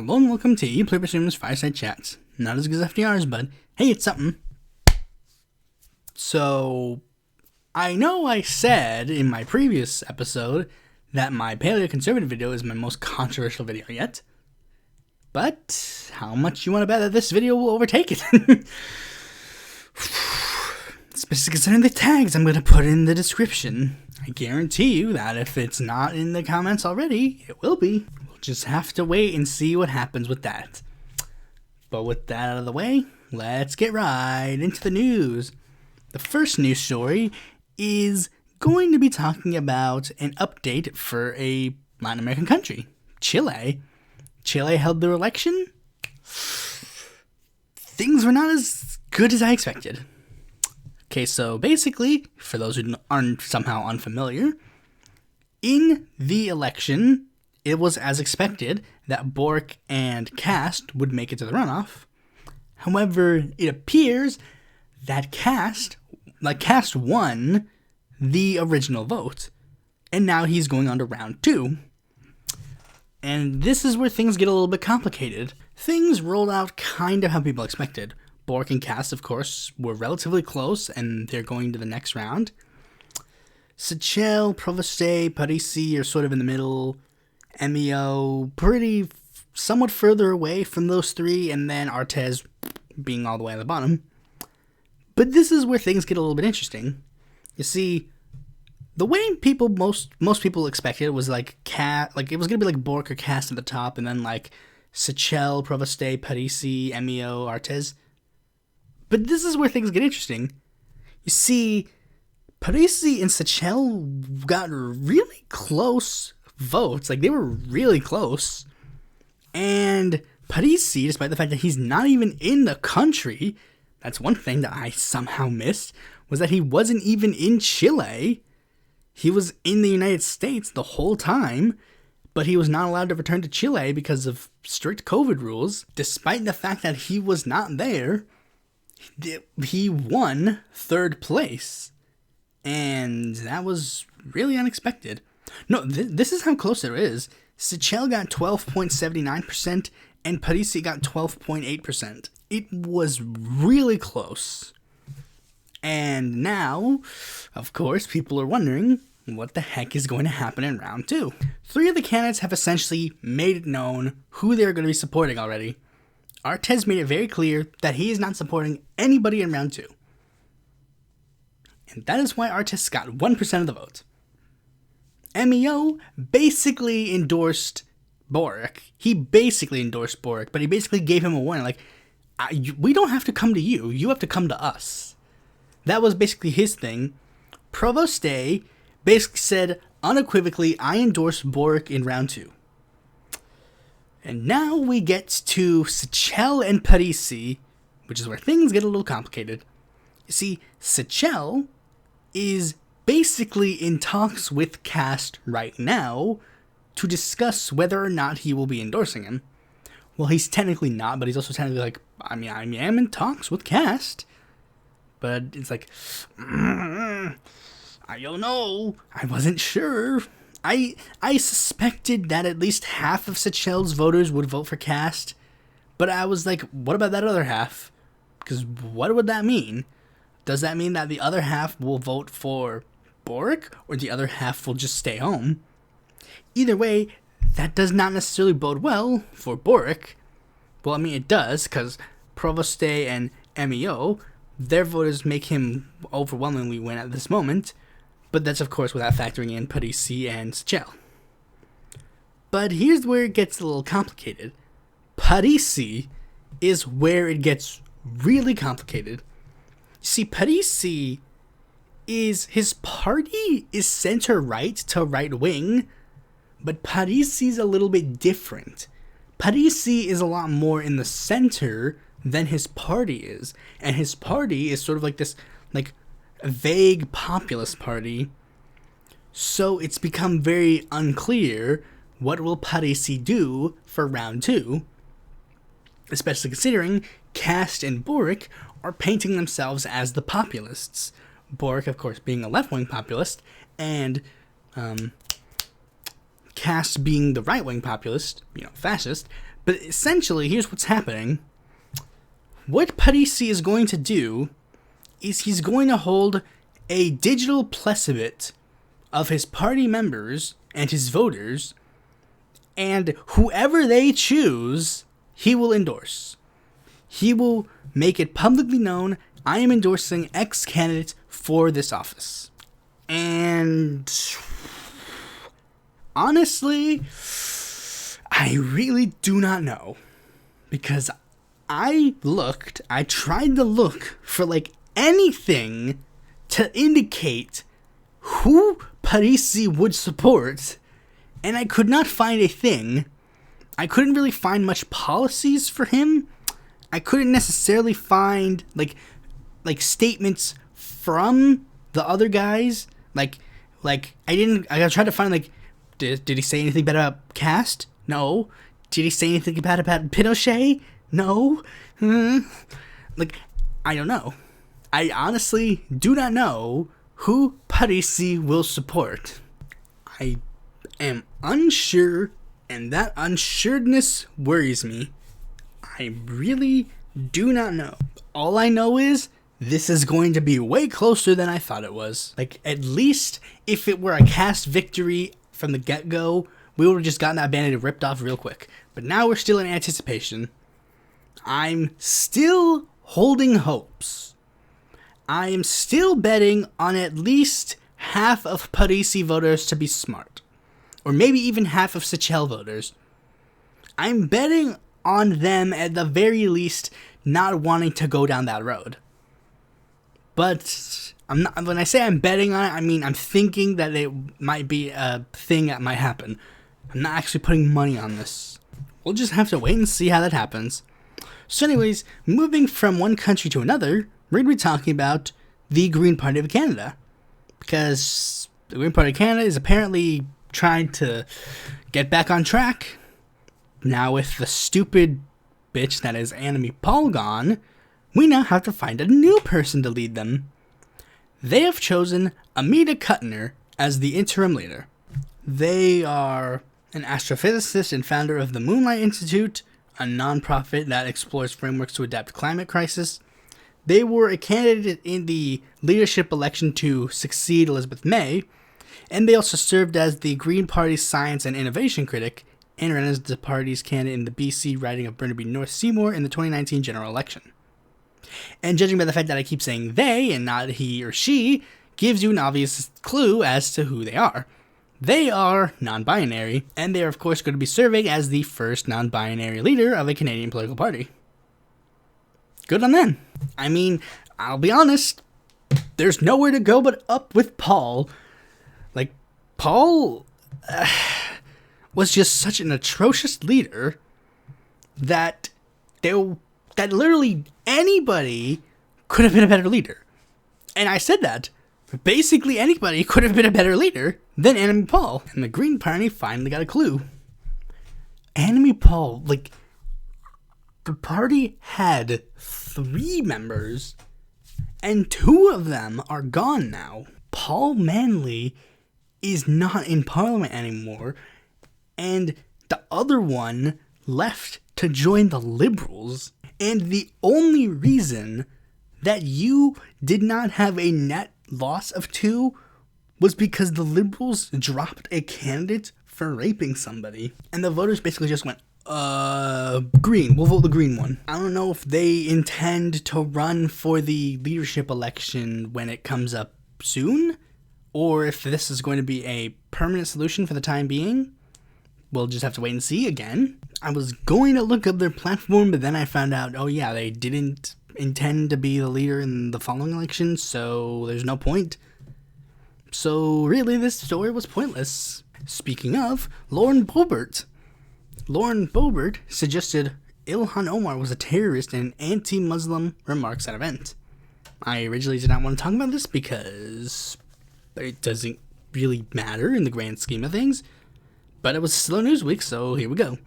Hello and welcome to Pluribus Unum's Fireside Chats. Not as good as FDR's, but hey, it's something. So, I know I said in my previous episode that my paleoconservative video is my most controversial video yet. But, how much you want to bet that this video will overtake it? Especially considering the tags I'm going to put in the description. I guarantee you that if it's not in the comments already, it will be. We'll just have to wait and see what happens with that. But with that out of the way, let's get right into the news. The first news story is going to be talking about an update for a Latin American country, Chile. Chile held their election. Things were not as good as I expected. Okay, so basically, for those who aren't somehow unfamiliar, in the election, it was as expected that Boebert and Cast would make it to the runoff. However, it appears that Cast won the original vote, and now he's going on to round 2. And this is where things get a little bit complicated. Things rolled out kind of how people expected. Boebert and Cast, of course, were relatively close, and they're going to the next round. Seychelles, Provoste, Parisi are sort of in the middle. MEO, somewhat further away from those three, and then Artes being all the way at the bottom. But this is where things get a little bit interesting. You see, the way most people expected was it was gonna be like Boebert or Cast at the top, and then like Seychelles, Provoste, Parisi, MEO, Artes. But this is where things get interesting. You see, Parisi and Seychelles got really close votes. They were really close. And Parisi, despite the fact that he's not even in the country, that's one thing that I somehow missed, was that he wasn't even in Chile. He was in the United States the whole time, but he was not allowed to return to Chile because of strict COVID rules. Despite the fact that he was not there, he won 3rd place. And that was really unexpected. No, this is how close it is. Seychelles got 12.79% and Parisi got 12.8%. It was really close. And now, of course, people are wondering what the heck is going to happen in round 2. 3 of the candidates have essentially made it known who they're going to be supporting already. Artes made it very clear that he is not supporting anybody in round 2. And that is why Artes got 1% of the vote. MEO basically endorsed Boebert. He basically endorsed Boebert, but he basically gave him a warning. We don't have to come to you. You have to come to us. That was basically his thing. Provoste basically said unequivocally, I endorse Boebert in round 2. And now we get to Seychelles and Parisi, which is where things get a little complicated. You see, Seychelles is basically in talks with Cast right now to discuss whether or not he will be endorsing him. Well, he's technically not, but he's also technically I am in talks with Cast. But it's I don't know. I wasn't sure. I suspected that at least half of Seychelles' voters would vote for Cast, but I was like, what about that other half? Because what would that mean? Does that mean that the other half will vote for Boebert, or the other half will just stay home? Either way, that does not necessarily bode well for Boebert. Well, it does, because Provoste and MEO, their voters make him overwhelmingly win at this moment. But that's, of course, without factoring in Parisi and Seychelles. But here's where it gets a little complicated. Parisi is where it gets really complicated. You see, Parisi his party is center-right to right-wing, but Parisi's a little bit different. Parisi is a lot more in the center than his party is. And his party is sort of this vague populist party, so it's become very unclear what will Parisi do for round 2, especially considering Cast and Boebert are painting themselves as the populists. Boebert, of course, being a left-wing populist, and Cast being the right-wing populist, fascist, But essentially, here's what's happening. What Parisi is going to do is he's going to hold a digital plebiscite of his party members and his voters, and whoever they choose, he will endorse. He will make it publicly known, I am endorsing X candidate for this office. And honestly, I really do not know. Because I tried to look for like anything to indicate who Parisi would support, and I could not find a thing. I couldn't really find much policies for him. I couldn't necessarily find like statements from the other guys. Like I tried to find like did he say anything bad about Cast? No. Did he say anything bad about Pinochet? No. Like, I don't know. I honestly do not know who Parisi will support. I am unsure, and that unsureness worries me. I really do not know. All I know is this is going to be way closer than I thought it was. Like, at least if it were a Cast victory from the get-go, we would have just gotten that band-aid ripped off real quick. But now we're still in anticipation. I'm still holding hopes. I am still betting on at least half of Parisi voters to be smart. Or maybe even half of Seychelles voters. I'm betting on them at the very least not wanting to go down that road. But I'm not, when I say I'm betting on it, I mean I'm thinking that it might be a thing that might happen. I'm not actually putting money on this. We'll just have to wait and see how that happens. So anyways, moving from one country to another, we're going to be talking about the Green Party of Canada. Because the Green Party of Canada is apparently trying to get back on track. Now with the stupid bitch that is Annamie Paul gone, we now have to find a new person to lead them. They have chosen Amita Kuttner as the interim leader. They are an astrophysicist and founder of the Moonlight Institute, a non-profit that explores frameworks to adapt climate crisis. They were a candidate in the leadership election to succeed Elizabeth May, and they also served as the Green Party's science and innovation critic, and ran as the party's candidate in the BC riding of Burnaby North Seymour in the 2019 general election. And judging by the fact that I keep saying they and not he or she, gives you an obvious clue as to who they are. They are non-binary, and they are of course going to be serving as the first non-binary leader of a Canadian political party. Good on them. I mean, I'll be honest, there's nowhere to go but up with Paul. Like, Paul was just such an atrocious leader that literally anybody could have been a better leader. And I said that. Basically anybody could have been a better leader than Annamie Paul. And the Green Party finally got a clue. Annamie Paul, like, the party had 3 members, and 2 of them are gone now. Paul Manley is not in Parliament anymore, and the other one left to join the Liberals. And the only reason that you did not have a net loss of 2 was because the Liberals dropped a candidate for raping somebody. And the voters basically just went, green. We'll vote the green one. I don't know if they intend to run for the leadership election when it comes up soon, or if this is going to be a permanent solution for the time being. We'll just have to wait and see again. I was going to look up their platform, but then I found out, oh yeah, they didn't intend to be the leader in the following election, so there's no point. So really, this story was pointless. Speaking of, Lauren Boebert suggested Ilhan Omar was a terrorist in anti-Muslim remarks at an event. I originally did not want to talk about this because it doesn't really matter in the grand scheme of things, but it was still Newsweek, so here we go.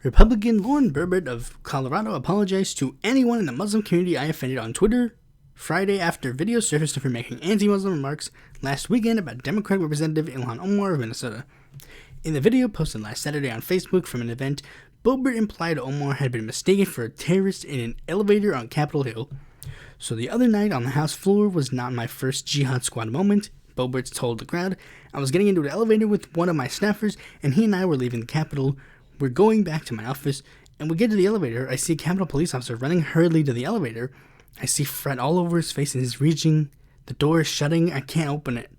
Republican Lauren Boebert of Colorado apologized to anyone in the Muslim community I offended on Twitter Friday after video surfaced of her making anti-Muslim remarks last weekend about Democratic Representative Ilhan Omar of Minnesota. In the video posted last Saturday on Facebook from an event, Boebert implied Omar had been mistaken for a terrorist in an elevator on Capitol Hill. So the other night on the House floor was not my first Jihad Squad moment. Boebert told the crowd, I was getting into an elevator with one of my staffers, and he and I were leaving the Capitol. We're going back to my office, and we get to the elevator. I see a Capitol police officer running hurriedly to the elevator. I see Fred all over his face, and he's reaching. The door is shutting. I can't open it.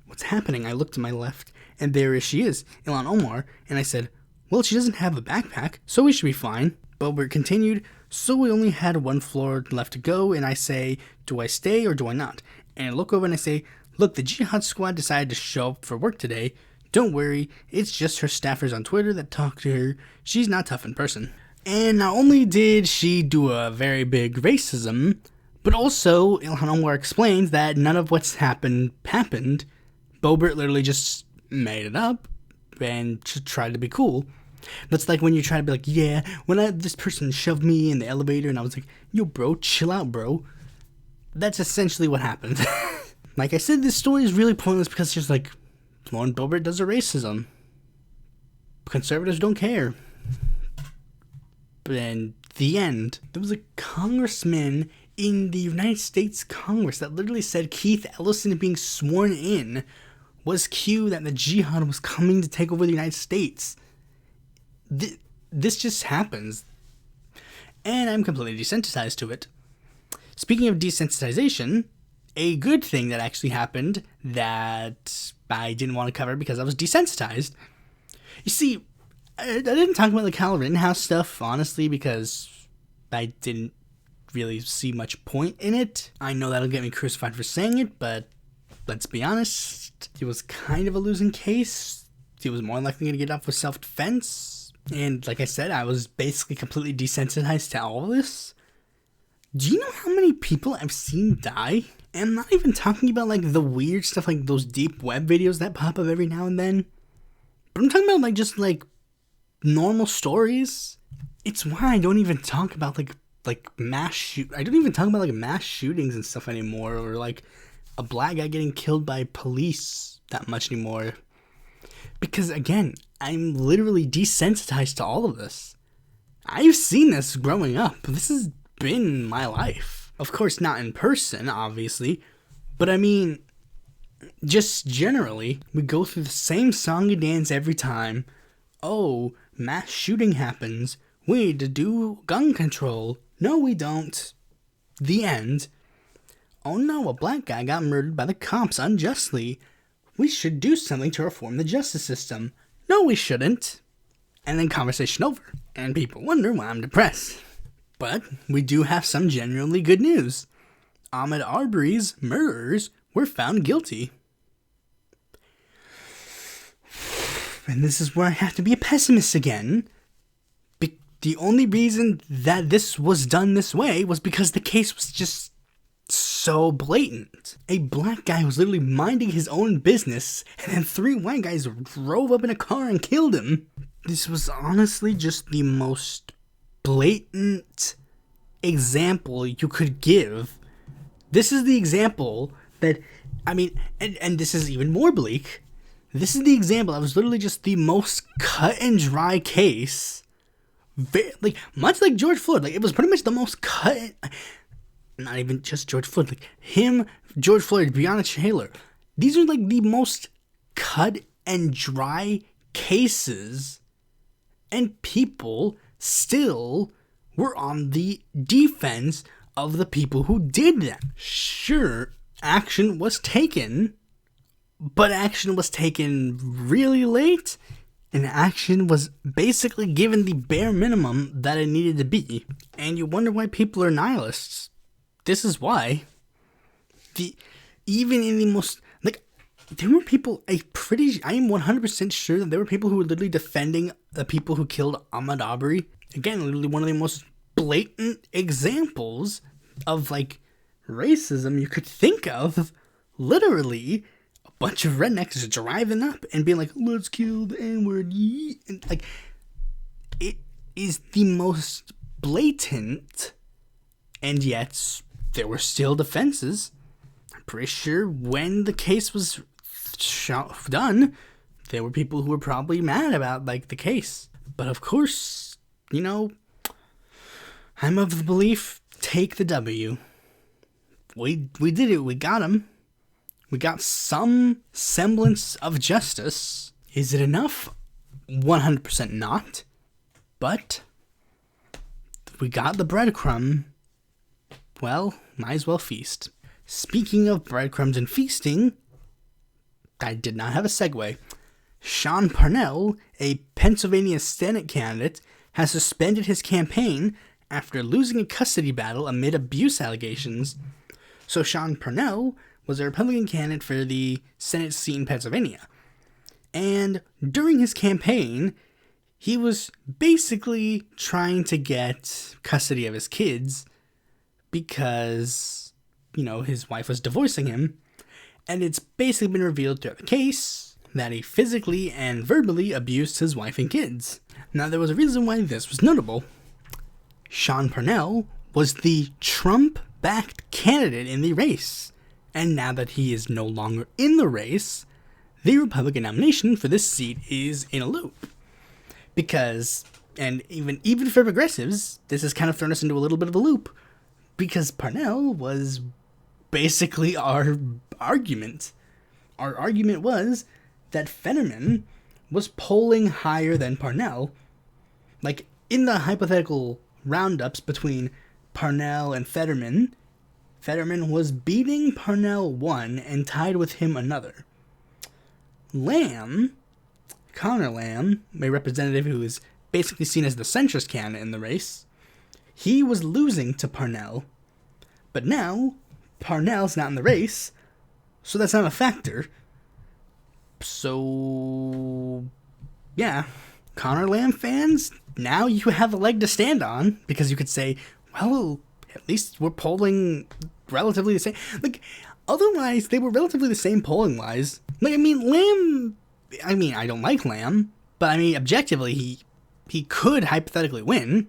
What's happening? I looked to my left, and there she is, Ilhan Omar, and I said, well, she doesn't have a backpack, so we should be fine. Boebert continued, so we only had one floor left to go, and I say, do I stay or do I not? And I look over and I say, look, the Jihad Squad decided to show up for work today. Don't worry, it's just her staffers on Twitter that talk to her. She's not tough in person. And not only did she do a very big racism, but also Ilhan Omar explains that none of what's happened. Boebert literally just made it up and tried to be cool. That's like when you try to be like, yeah, when this person shoved me in the elevator and I was like, yo, bro, chill out, bro. That's essentially what happened. Like I said, this story is really pointless because it's just like, Lauren Boebert does a racism. Conservatives don't care. And the end. There was a congressman in the United States Congress that literally said Keith Ellison being sworn in was cue that the jihad was coming to take over the United States. This just happens. And I'm completely desensitized to it. Speaking of desensitization, a good thing that actually happened that I didn't want to cover because I was desensitized. You see, I didn't talk about the Kyle Rittenhouse stuff, honestly, because I didn't really see much point in it. I know that'll get me crucified for saying it, but let's be honest, it was kind of a losing case. He was more likely going to get off with self-defense. And like I said, I was basically completely desensitized to all of this. Do you know how many people I've seen die? And I'm not even talking about like the weird stuff like those deep web videos that pop up every now and then. But I'm talking about like just like normal stories. It's why I don't even talk about like I don't even talk about like mass shootings and stuff anymore, or like a black guy getting killed by police that much anymore. Because again, I'm literally desensitized to all of this. I've seen this growing up. This has been my life. Of course, not in person, obviously, but I mean, just generally, we go through the same song and dance every time. Oh, mass shooting happens. We need to do gun control. No, we don't. The end. Oh no, a black guy got murdered by the cops unjustly. We should do something to reform the justice system. No, we shouldn't. And then conversation over. And people wonder why I'm depressed. But we do have some genuinely good news. Ahmaud Arbery's murderers were found guilty. And this is where I have to be a pessimist again. The only reason that this was done this way was because the case was just so blatant. A black guy was literally minding his own business, and then 3 white guys drove up in a car and killed him. This was honestly just the most blatant example you could give. This is the example that, I mean, and this is even more bleak. This is the example that was literally just the most cut and dry case. Like, much like George Floyd, like, it was pretty much the most cut, not even just George Floyd, like, him, George Floyd, Breonna Taylor. These are, like, the most cut and dry cases, and people still were on the defense of the people who did them. Sure, action was taken, but action was taken really late, and action was basically given the bare minimum that it needed to be. And you wonder why people are nihilists. This is why. Even in the most, like, there were people, I am 100% sure that there were people who were literally defending the people who killed Ahmaud Arbery. Again, literally one of the most blatant examples of, like, racism you could think of. Literally, a bunch of rednecks just driving up and being like, let's kill the N-word, yeah. And, like, it is the most blatant, and yet there were still defenses. I'm pretty sure when the case was done, there were people who were probably mad about, like, the case. But of course, I'm of the belief, take the W. We did it. We got him. We got some semblance of justice. Is it enough? 100% not. But we got the breadcrumb. Well, might as well feast. Speaking of breadcrumbs and feasting, I did not have a segue. Sean Parnell, a Pennsylvania Senate candidate, has suspended his campaign after losing a custody battle amid abuse allegations. So Sean Parnell was a Republican candidate for the Senate seat in Pennsylvania. And during his campaign, he was basically trying to get custody of his kids because, his wife was divorcing him. And it's basically been revealed throughout the case that he physically and verbally abused his wife and kids. Now, there was a reason why this was notable. Sean Parnell was the Trump-backed candidate in the race. And now that he is no longer in the race, the Republican nomination for this seat is in a loop. Because, and even for progressives, this has kind of thrown us into a little bit of a loop. Because Parnell was basically our argument. Our argument was that Fetterman was polling higher than Parnell. Like, in the hypothetical roundups between Parnell and Fetterman was beating Parnell one and tied with him another. Connor Lamb, a representative who is basically seen as the centrist candidate in the race, he was losing to Parnell. But now, Parnell's not in the race, so that's not a factor. So, yeah, Connor Lamb fans, now you have a leg to stand on, because you could say, well, at least we're polling relatively the same. Like, otherwise, they were relatively the same polling-wise. Like, Lamb, I don't like Lamb, but objectively, he could hypothetically win.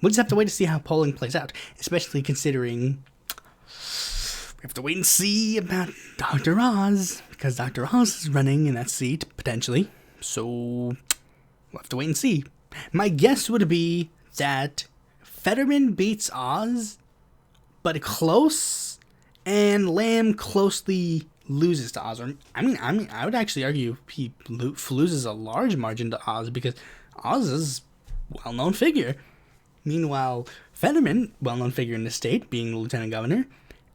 We'll just have to wait to see how polling plays out, especially considering we have to wait and see about Dr. Oz, because Dr. Oz is running in that seat, potentially. So, we'll have to wait and see. My guess would be that Fetterman beats Oz, but close, and Lamb closely loses to Oz. I would actually argue he loses a large margin to Oz, because Oz is a well-known figure. Meanwhile, Fetterman, well-known figure in the state, being the lieutenant governor,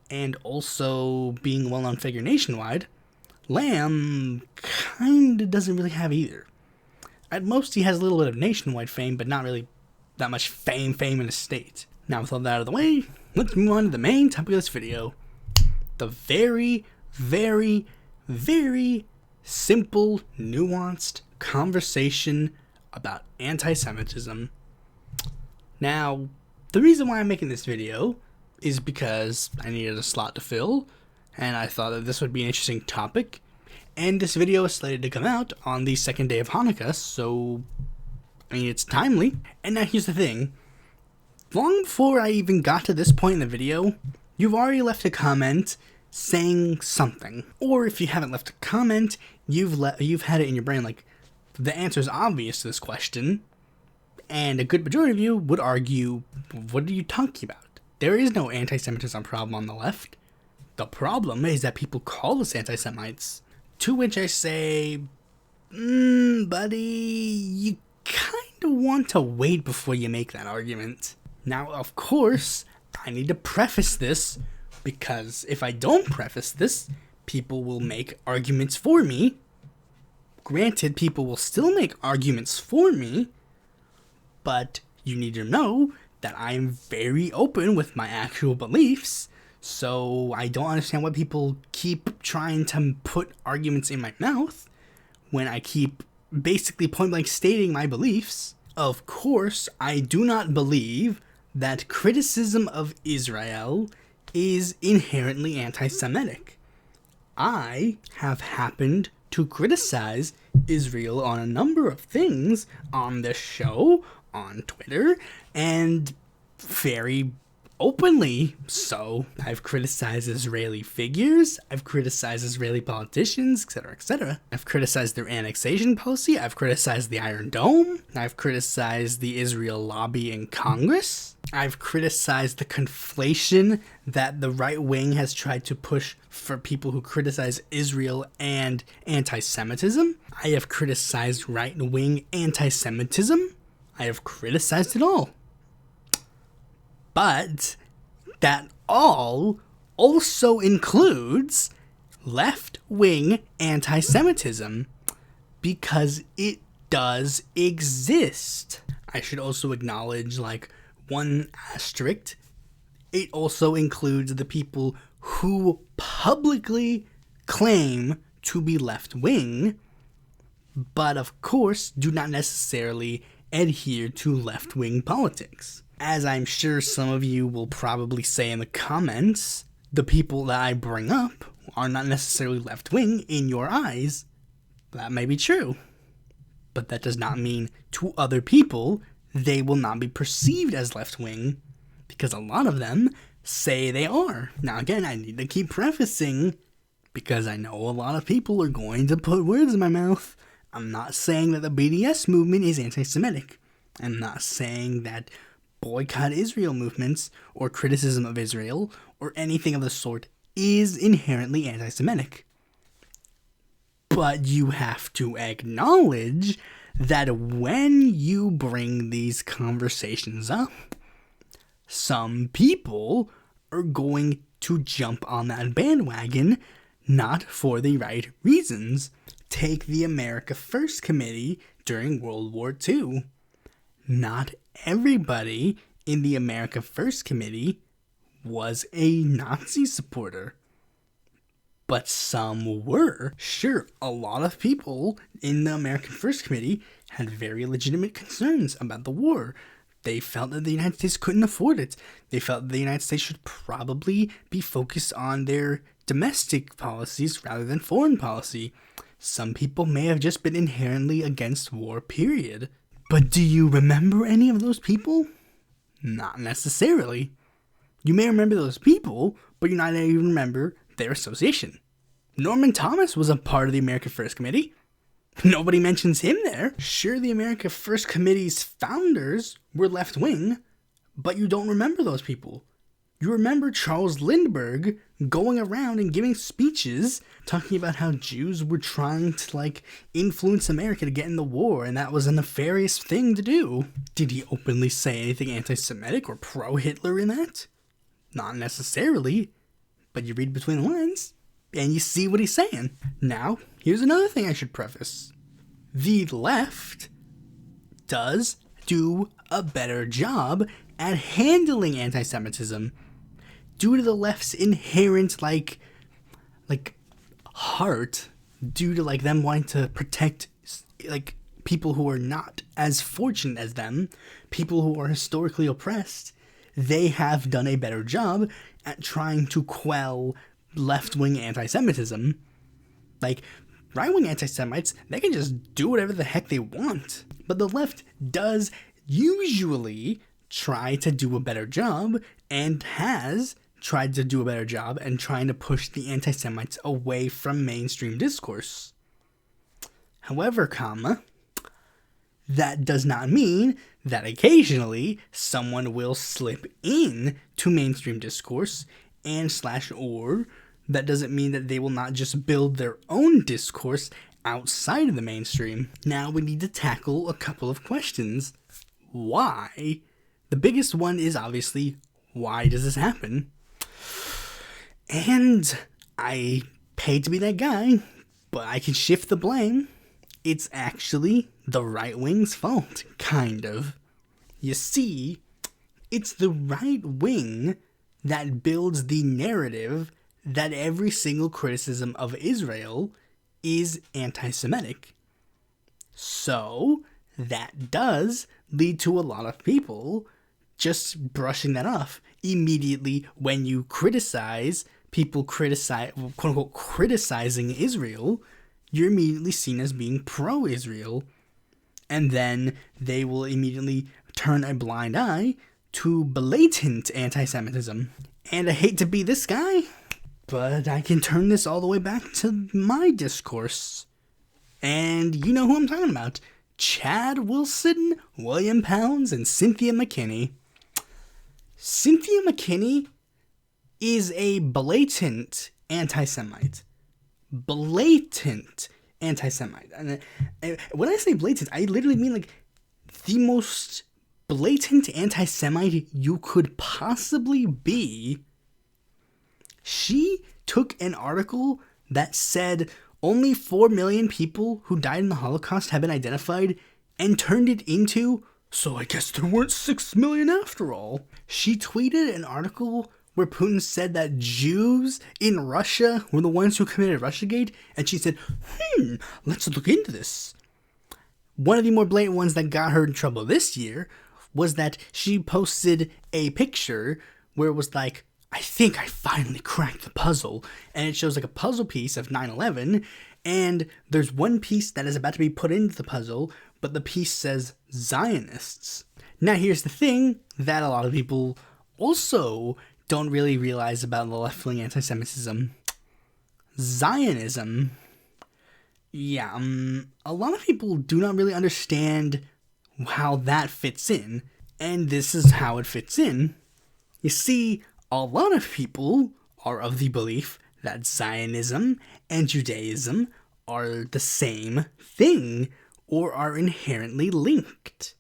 and also being a well-known figure nationwide, Lamb kind of doesn't really have either. At most, he has a little bit of nationwide fame, but not really that much fame in the state. Now, with all that out of the way, let's move on to the main topic of this video. The very, very, very simple, nuanced conversation about anti-Semitism. Now, the reason why I'm making this video is because I needed a slot to fill, and I thought that this would be an interesting topic, and this video is slated to come out on the second day of Hanukkah, so, it's timely. And now here's the thing. Long before I even got to this point in the video, you've already left a comment saying something. Or if you haven't left a comment, you've had it in your brain like, the answer is obvious to this question, and a good majority of you would argue, what are you talking about? There is no anti-Semitism problem on the left. The problem is that people call us anti-Semites. To which I say, buddy, you kind of want to wait before you make that argument. Now, of course, I need to preface this, because if I don't preface this, people will make arguments for me. Granted, people will still make arguments for me, but you need to know that I am very open with my actual beliefs, so I don't understand why people keep trying to put arguments in my mouth when I keep basically point blank stating my beliefs. Of course, I do not believe that criticism of Israel is inherently anti-Semitic. I have happened to criticize Israel on a number of things on this show, on Twitter, and very openly so. I've criticized Israeli figures, I've criticized Israeli politicians, etc., etc. I've criticized their annexation policy, I've criticized the Iron Dome, I've criticized the Israel lobby in Congress, I've criticized the conflation that the right wing has tried to push for people who criticize Israel and anti-Semitism. I have criticized right-wing anti-Semitism. I have criticized it all. But that all also includes left-wing anti-Semitism, because it does exist. I should also acknowledge, one asterisk, it also includes the people who publicly claim to be left-wing, but of course do not necessarily adhere to left-wing politics. As I'm sure some of you will probably say in the comments, the people that I bring up are not necessarily left-wing in your eyes. That may be true. But that does not mean to other people they will not be perceived as left-wing, because a lot of them say they are. Now again, I need to keep prefacing, because I know a lot of people are going to put words in my mouth. I'm not saying that the BDS movement is anti-Semitic. I'm not saying that boycott Israel movements or criticism of Israel or anything of the sort is inherently anti-Semitic. But you have to acknowledge that when you bring these conversations up, some people are going to jump on that bandwagon, not for the right reasons. Take the America First Committee during World War II. Not everybody in the America First Committee was a Nazi supporter, but some were. Sure, a lot of people in the American First Committee had very legitimate concerns about the war. They felt that the United States couldn't afford it. They felt that the United States should probably be focused on their domestic policies rather than foreign policy. Some people may have just been inherently against war, period. But do you remember any of those people? Not necessarily. You may remember those people, but you not even remember their association. Norman Thomas was a part of the America First Committee. Nobody mentions him there. Sure, the America First Committee's founders were left-wing, but you don't remember those people. You remember Charles Lindbergh going around and giving speeches talking about how Jews were trying to, influence America to get in the war, and that was a nefarious thing to do. Did he openly say anything anti-Semitic or pro-Hitler in that? Not necessarily, but you read between the lines, and you see what he's saying. Now, here's another thing I should preface. The left does do a better job at handling anti-Semitism due to the left's inherent, heart, due to, them wanting to protect, people who are not as fortunate as them, people who are historically oppressed. They have done a better job at trying to quell left-wing anti-Semitism. Right-wing anti-Semites, they can just do whatever the heck they want. But the left does usually try to do a better job, and has tried to do a better job and trying to push the anti-Semites away from mainstream discourse. However, that does not mean that occasionally someone will slip in to mainstream discourse or that doesn't mean that they will not just build their own discourse outside of the mainstream. Now we need to tackle a couple of questions. Why? The biggest one is obviously, why does this happen? And I paid to be that guy, but I can shift the blame. It's actually the right wing's fault, kind of. You see, it's the right wing that builds the narrative that every single criticism of Israel is anti-Semitic. So, that does lead to a lot of people just brushing that off immediately when you criticize people quote-unquote criticizing Israel. You're immediately seen as being pro-Israel, and then they will immediately turn a blind eye to blatant anti-Semitism. And I hate to be this guy, but I can turn this all the way back to my discourse. And you know who I'm talking about. Chad Wilson, William Pounds, and Cynthia McKinney. Cynthia McKinney is a blatant anti-Semite. Blatant anti-Semite. And when I say blatant, I literally mean like the most blatant anti-Semite you could possibly be. She took an article that said only 4 million people who died in the Holocaust have been identified and turned it into, so I guess there weren't 6 million after all. She tweeted an article where Putin said that Jews in Russia were the ones who committed Russiagate, and she said, let's look into this. One of the more blatant ones that got her in trouble this year was that she posted a picture where it was like, I think I finally cracked the puzzle. And it shows like a puzzle piece of 9/11, and there's one piece that is about to be put into the puzzle, but the piece says Zionists. Now here's the thing that a lot of people also don't really realize about the left-wing anti-Semitism. Zionism. Yeah, a lot of people do not really understand how that fits in, and this is how it fits in. You see, a lot of people are of the belief that Zionism and Judaism are the same thing or are inherently linked.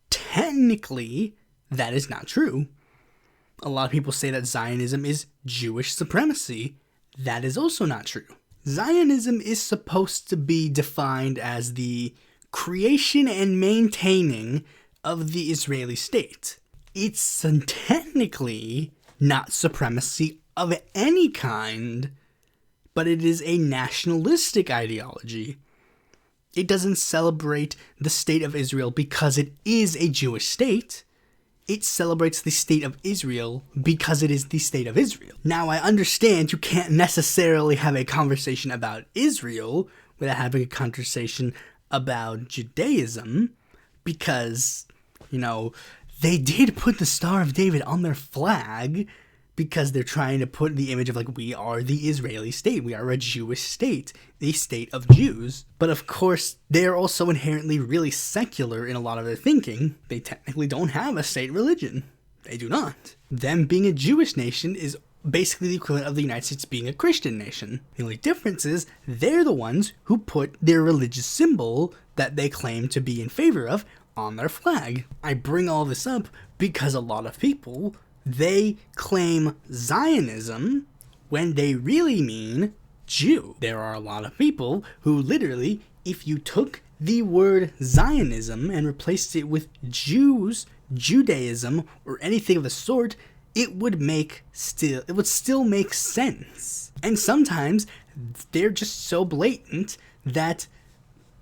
Technically, that is not true. A lot of people say that Zionism is Jewish supremacy. That is also not true. Zionism is supposed to be defined as the creation and maintaining of the Israeli state. It's technically not supremacy of any kind, but it is a nationalistic ideology. It doesn't celebrate the state of Israel because it is a Jewish state. It celebrates the state of Israel because it is the state of Israel. Now, I understand you can't necessarily have a conversation about Israel without having a conversation about Judaism, because, they did put the Star of David on their flag because they're trying to put the image of, like, we are the Israeli state. We are a Jewish state, the state of Jews. But, of course, they're also inherently really secular in a lot of their thinking. They technically don't have a state religion. They do not. Them being a Jewish nation is basically the equivalent of the United States being a Christian nation. The only difference is they're the ones who put their religious symbol that they claim to be in favor of on their flag. I bring all this up because a lot of people, they claim Zionism when they really mean Jew. There are a lot of people who literally, if you took the word Zionism and replaced it with Jews, Judaism, or anything of the sort, it would still make sense. And sometimes they're just so blatant that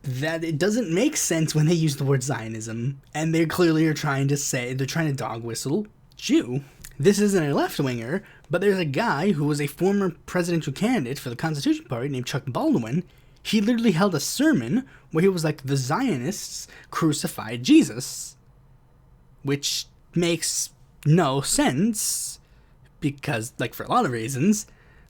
it doesn't make sense when they use the word Zionism, and they clearly are trying to dog whistle Jew. This isn't a left-winger, but there's a guy who was a former presidential candidate for the Constitution Party named Chuck Baldwin. He literally held a sermon where he was like, the Zionists crucified Jesus, which makes no sense because, like, for a lot of reasons,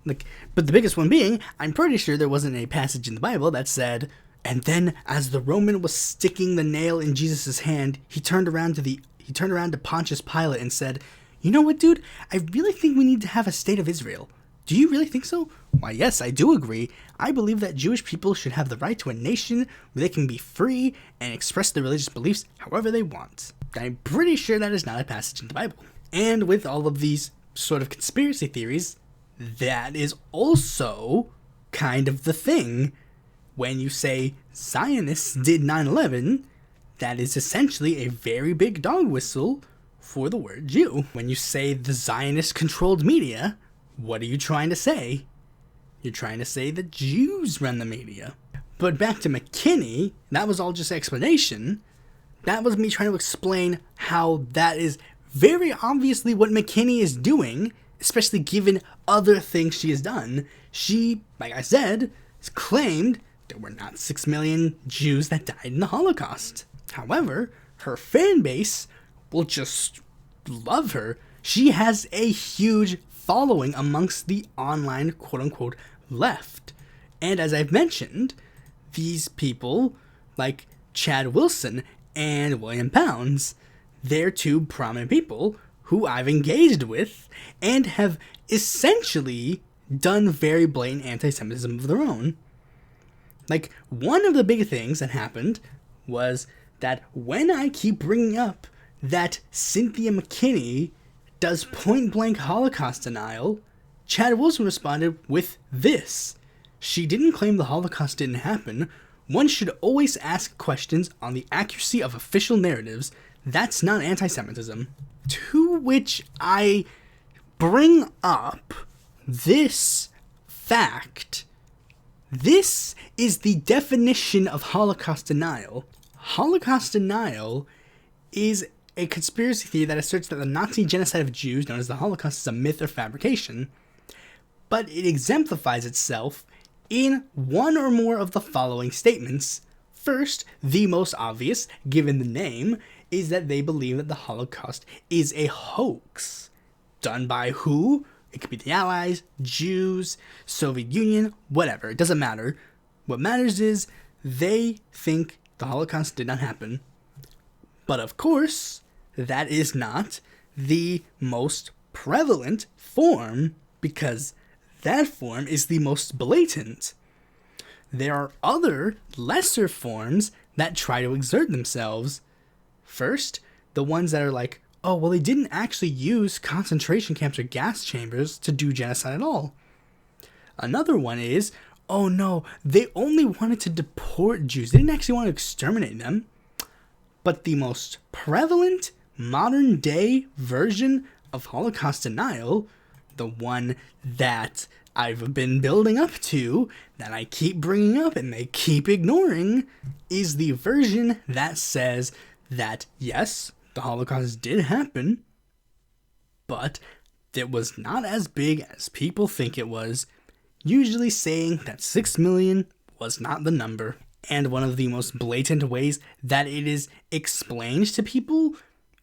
but the biggest one being, I'm pretty sure there wasn't a passage in the Bible that said, and then as the Roman was sticking the nail in Jesus' hand, he turned around to Pontius Pilate and said, you know what, dude? I really think we need to have a state of Israel. Do you really think so? Why, yes, I do agree. I believe that Jewish people should have the right to a nation where they can be free and express their religious beliefs however they want. I'm pretty sure that is not a passage in the Bible. And with all of these sort of conspiracy theories, that is also kind of the thing. When you say Zionists did 9/11, that is essentially a very big dog whistle for the word Jew. When you say the Zionist-controlled media, what are you trying to say? You're trying to say that Jews run the media. But back to McKinney, that was all just explanation. That was me trying to explain how that is very obviously what McKinney is doing, especially given other things she has done. She, like I said, has claimed there were not 6 million Jews that died in the Holocaust. However, her fan base will just love her. She has a huge following amongst the online quote-unquote left. And as I've mentioned, these people, like Chad Wilson and William Pounds, they're two prominent people who I've engaged with and have essentially done very blatant anti-Semitism of their own. Like, one of the big things that happened was that when I keep bringing up that Cynthia McKinney does point-blank Holocaust denial, Chad Wilson responded with this. She didn't claim the Holocaust didn't happen. One should always ask questions on the accuracy of official narratives. That's not anti-Semitism. To which I bring up this fact. This is the definition of Holocaust denial. Holocaust denial is a conspiracy theory that asserts that the Nazi genocide of Jews, known as the Holocaust, is a myth or fabrication, but it exemplifies itself in one or more of the following statements. First, the most obvious, given the name, is that they believe that the Holocaust is a hoax. Done by who? It could be the Allies, Jews, Soviet Union, whatever. It doesn't matter. What matters is they think the Holocaust did not happen. But of course, that is not the most prevalent form, because that form is the most blatant. There are other lesser forms that try to exert themselves. First, the ones that are like, oh, well, they didn't actually use concentration camps or gas chambers to do genocide at all. Another one is, oh no, they only wanted to deport Jews. They didn't actually want to exterminate them. But the most prevalent modern day version of Holocaust denial, the one that I've been building up to, that I keep bringing up and they keep ignoring, is the version that says that, yes, the Holocaust did happen, but it was not as big as people think it was, usually saying that 6 million was not the number. And one of the most blatant ways that it is explained to people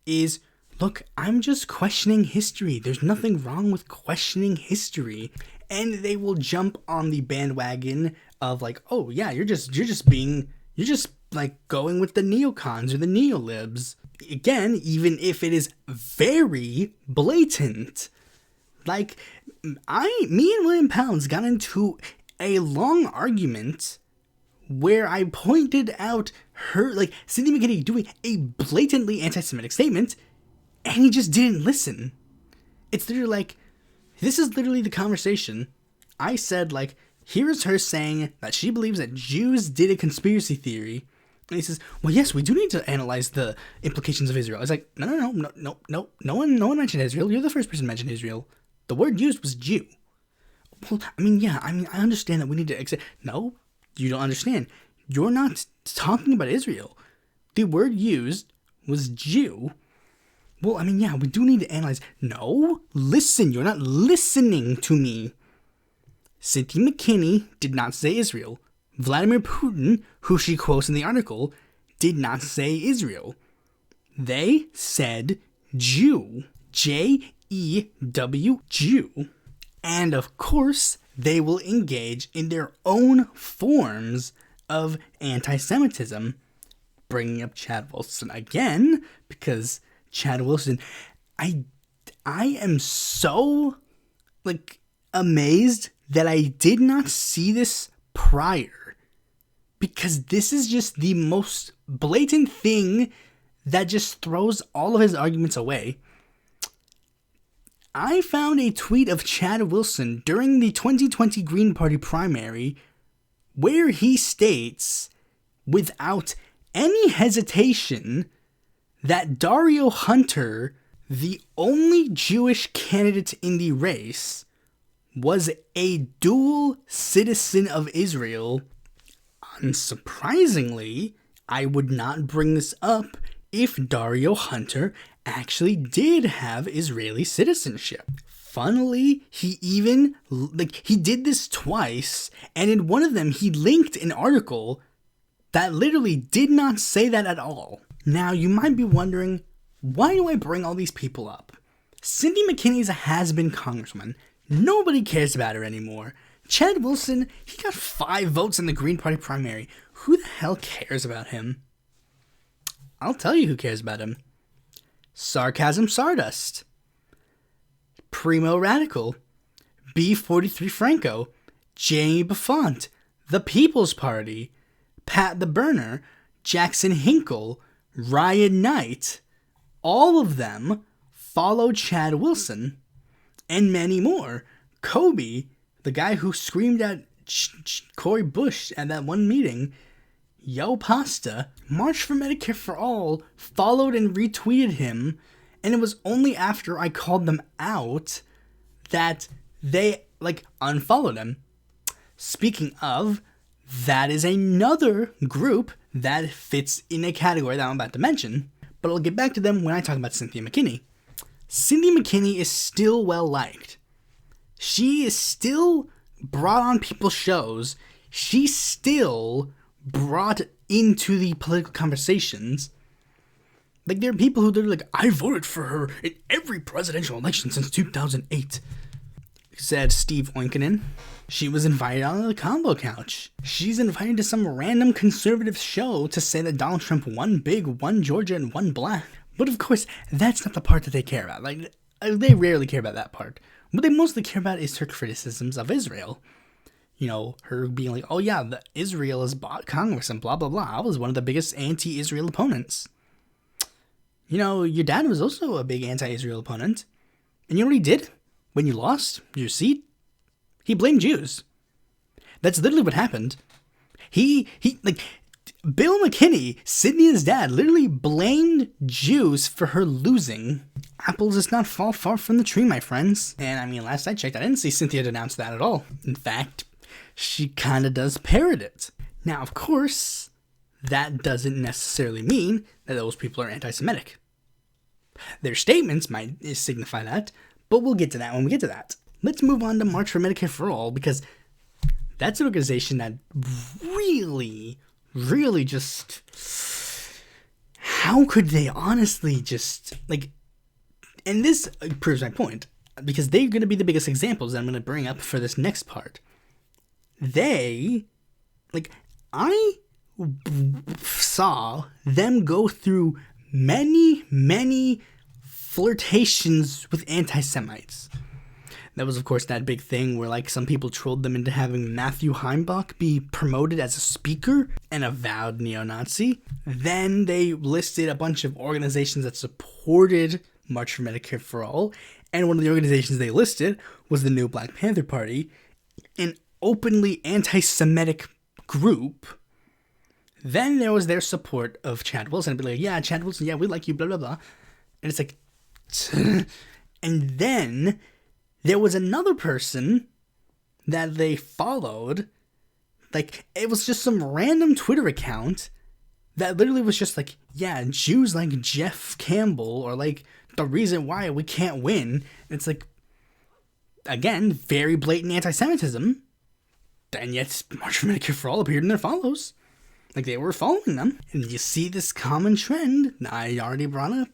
is, look, I'm just questioning history. There's nothing wrong with questioning history. And they will jump on the bandwagon of like, oh yeah, you're just like going with the neocons or the neolibs. Again, even if it is very blatant. Like, me and William Pounds got into a long argument where I pointed out her, like, Cynthia McKinney doing a blatantly anti-Semitic statement, and he just didn't listen. It's literally like, this is literally the conversation. I said, like, here's her saying that she believes that Jews did a conspiracy theory. And he says, well, yes, we do need to analyze the implications of Israel. I was like, no one mentioned Israel. You're the first person to mention Israel. The word used was Jew. Well, I understand that we need to accept. No, you don't understand. You're not talking about Israel. The word used was Jew. Well, we do need to analyze. No, listen, you're not listening to me. Cynthia McKinney did not say Israel. Vladimir Putin, who she quotes in the article, did not say Israel. They said Jew. Jew, Jew. And of course, they will engage in their own forms of anti-Semitism. Bringing up Chad Wilson again, because Chad Wilson, I am so, amazed that I did not see this prior. Because this is just the most blatant thing that just throws all of his arguments away. I found a tweet of Chad Wilson during the 2020 Green Party primary where he states, without any hesitation, that Dario Hunter, the only Jewish candidate in the race, was a dual citizen of Israel. Unsurprisingly, I would not bring this up if Dario Hunter actually did have Israeli citizenship. Funnily, he even, he did this twice, and in one of them, he linked an article that literally did not say that at all. Now, you might be wondering, Why do I bring all these people up? Cindy McKinney's a has-been congresswoman. Nobody cares about her anymore. Chad Wilson, he got 5 votes in the Green Party primary. Who the hell cares about him? I'll tell you who cares about him. Sarcasm Stardust, Primo Radical, B43 Franco, Jamie Buffont, The People's Party, Pat the Burner, Jackson Hinkle, Ryan Knight. All of them follow Chad Wilson, and many more. Kobe, the guy who screamed at Cory Bush at that one meeting, Yo Pasta, March for Medicare for All, followed and retweeted him, and it was only after I called them out that they, unfollowed him. Speaking of, that is another group that fits in a category that I'm about to mention, but I'll get back to them when I talk about Cynthia McKinney. Cindy McKinney is still well-liked. She is still brought on people's shows. She's still brought into the political conversations. There are people who they're like, I voted for her in every presidential election since 2008, said Steve Oinkinen. She was invited on the combo couch. She's invited to some random conservative show to say that Donald Trump won big, won Georgia, and won black. But of course, that's not the part that they care about. They rarely care about that part. What they mostly care about is her criticisms of Israel. Her being like, oh yeah, Israel has bought Congress and blah, blah, blah. I was one of the biggest anti-Israel opponents. Your dad was also a big anti-Israel opponent. And you know what he did when you lost your seat? He blamed Jews. That's literally what happened. Bill McKinney, Sydney's dad, literally blamed Jews for her losing. Apples does not fall far from the tree, my friends. And last I checked, I didn't see Cynthia denounce that at all. In fact, she kind of does parrot it. Now, of course, that doesn't necessarily mean that those people are anti-Semitic. Their statements might signify that, but we'll get to that when we get to that. Let's move on to March for Medicare for All, because that's an organization that really just... How could they honestly just... And this proves my point, because they're going to be the biggest examples that I'm going to bring up for this next part. I saw them go through many flirtations with anti-Semites. That was, of course, that big thing where, some people trolled them into having Matthew Heimbach be promoted as a speaker, an avowed neo-Nazi. Then they listed a bunch of organizations that supported March for Medicare for All, and one of the organizations they listed was the New Black Panther Party, an openly anti-Semitic group. Then there was their support of Chad Wilson. I'd be like, yeah, Chad Wilson, yeah, we like you, blah, blah, blah. And it's like... And then there was another person that they followed. It was just some random Twitter account that literally was just like, yeah, Jews like Jeff Campbell, or the reason why we can't win. And it's like, again, very blatant anti-Semitism. And yet, March for Medicare for All appeared in their follows. They were following them. And you see this common trend that I already brought up.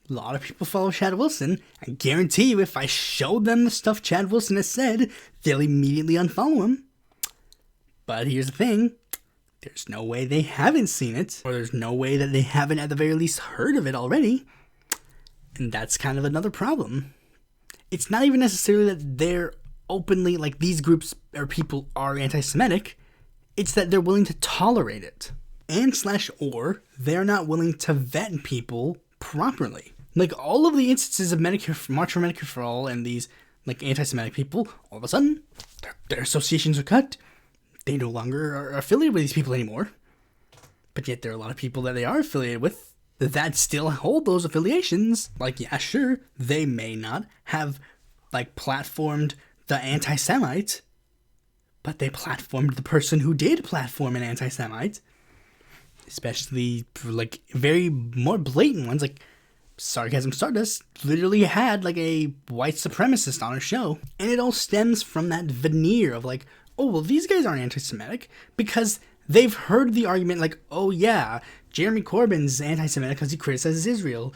A lot of people follow Chad Wilson. I guarantee you, if I showed them the stuff Chad Wilson has said, they'll immediately unfollow him. But here's the thing. There's no way they haven't seen it, or there's no way that they haven't at the very least heard of it already. And that's kind of another problem. It's not even necessarily that they're openly, these groups or people are anti-Semitic. It's that they're willing to tolerate it. Or they're not willing to vet people properly. All of the instances of March for Medicare for All and these, anti-Semitic people, all of a sudden, their associations are cut. They no longer are affiliated with these people anymore. But yet there are a lot of people that they are affiliated with that still hold those affiliations. Yeah, sure, they may not have, platformed the anti-Semite, but they platformed the person who did platform an anti-Semite. Especially, very more blatant ones, Sarcasm Stardust literally had, a white supremacist on her show. And it all stems from that veneer of, oh, well, these guys aren't anti-Semitic, because they've heard the argument, oh, yeah, Jeremy Corbyn's anti-Semitic because he criticizes Israel.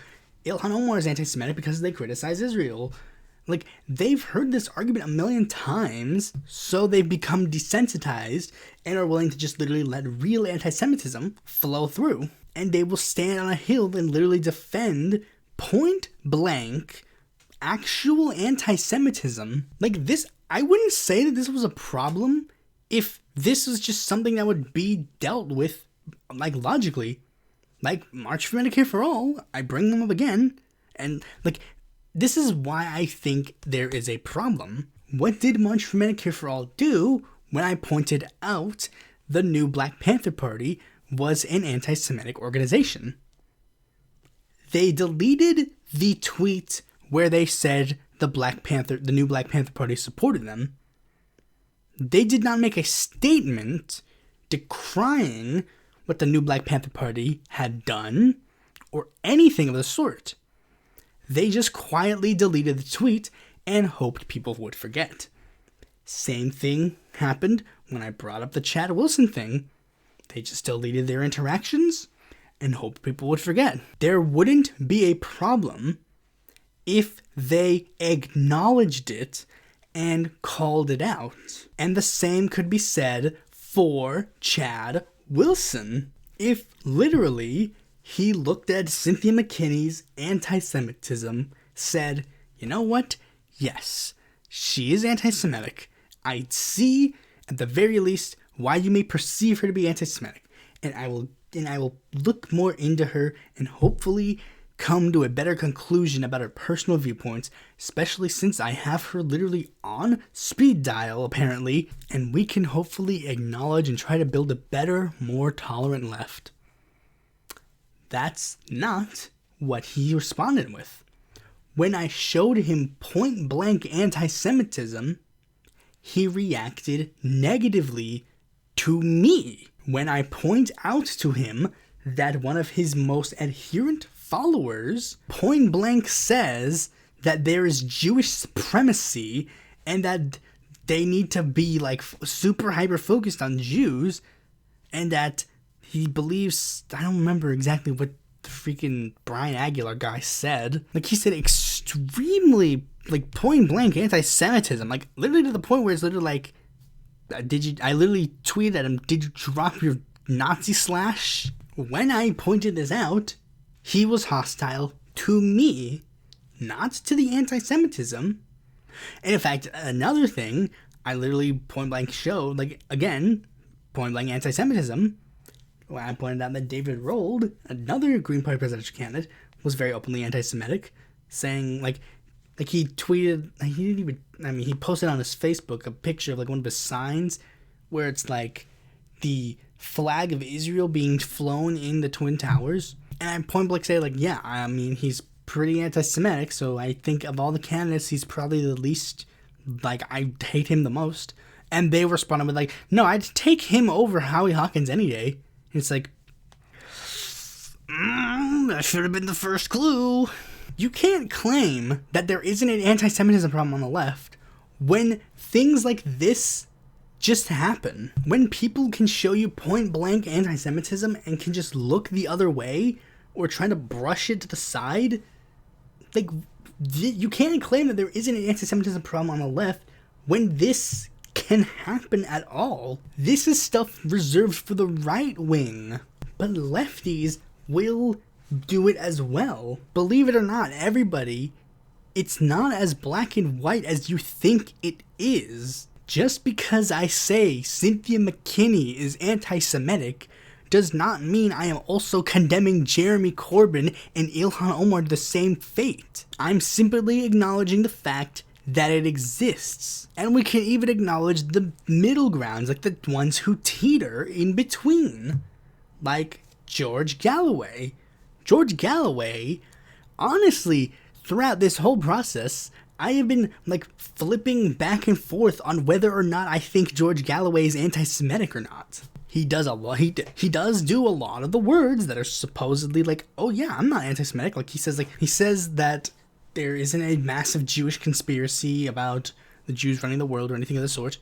Ilhan Omar is anti-Semitic because they criticize Israel. Like, they've heard this argument a million times, so they've become desensitized and are willing to just literally let real anti-Semitism flow through. And they will stand on a hill and literally defend point blank actual anti-Semitism. Like, this, I wouldn't say that this was a problem if this was just something that would be dealt with, like, logically. Like, March for Medicare for All, I bring them up again, and, like, this is why I think there is a problem. What did March for Medicare for All do when I pointed out the new Black Panther Party was an anti-Semitic organization? They deleted the tweet where they said the new Black Panther Party supported them. They did not make a statement decrying what the new Black Panther Party had done or anything of the sort. They just quietly deleted the tweet and hoped people would forget. Same thing happened when I brought up the Chad Wilson thing. They just deleted their interactions and hoped people would forget. There wouldn't be a problem if they acknowledged it and called it out. And the same could be said for Chad Wilson. If literally he looked at Cynthia McKinney's anti-Semitism, said, you know what? Yes, she is anti-Semitic. I see, at the very least, why you may perceive her to be anti-Semitic. And I will look more into her and hopefully come to a better conclusion about her personal viewpoints, especially since I have her literally on speed dial, apparently, and we can hopefully acknowledge and try to build a better, more tolerant left. That's not what he responded with. When I showed him point-blank anti-Semitism, he reacted negatively to me. When I point out to him that one of his most adherent followers point-blank says that there is Jewish supremacy and that they need to be, like, super hyper-focused on Jews, and that he believes, I don't remember exactly what the freaking Brian Aguilar guy said. Like, he said extremely, like, point-blank anti-Semitism. Like, literally to the point where it's literally like, I literally tweeted at him, did you drop your Nazi slash? When I pointed this out, he was hostile to me, not to the anti-Semitism. And in fact, another thing, I literally point-blank showed, like, again, point-blank anti-Semitism, when I pointed out that David Rold, another Green Party presidential candidate, was very openly anti-Semitic, saying, like he tweeted, he posted on his Facebook a picture of, like, one of his signs where it's, like, the flag of Israel being flown in the Twin Towers. And I point blank say, like, yeah, I mean, he's pretty anti-Semitic, so I think of all the candidates, he's probably the least, like, I hate him the most. And they responded with, like, no, I'd take him over Howie Hawkins any day. And it's like, that should have been the first clue. You can't claim that there isn't an anti-Semitism problem on the left when things like this just happen. When people can show you point-blank anti-Semitism and can just look the other way or try to brush it to the side, like, you can't claim that there isn't an anti-Semitism problem on the left when this can happen at all. This is stuff reserved for the right wing, but lefties will do it as well. Believe it or not, everybody, it's not as black and white as you think it is. Just because I say Cynthia McKinney is anti-Semitic does not mean I am also condemning Jeremy Corbyn and Ilhan Omar to the same fate. I'm simply acknowledging the fact that it exists. And we can even acknowledge the middle grounds, like the ones who teeter in between. Like George Galloway. George Galloway, honestly, throughout this whole process, I have been, like, flipping back and forth on whether or not I think George Galloway is anti-Semitic or not. He does a lot. He does do a lot of the words that are supposedly like, oh yeah, I'm not anti-Semitic. Like, he says that there isn't a massive Jewish conspiracy about the Jews running the world or anything of the sort.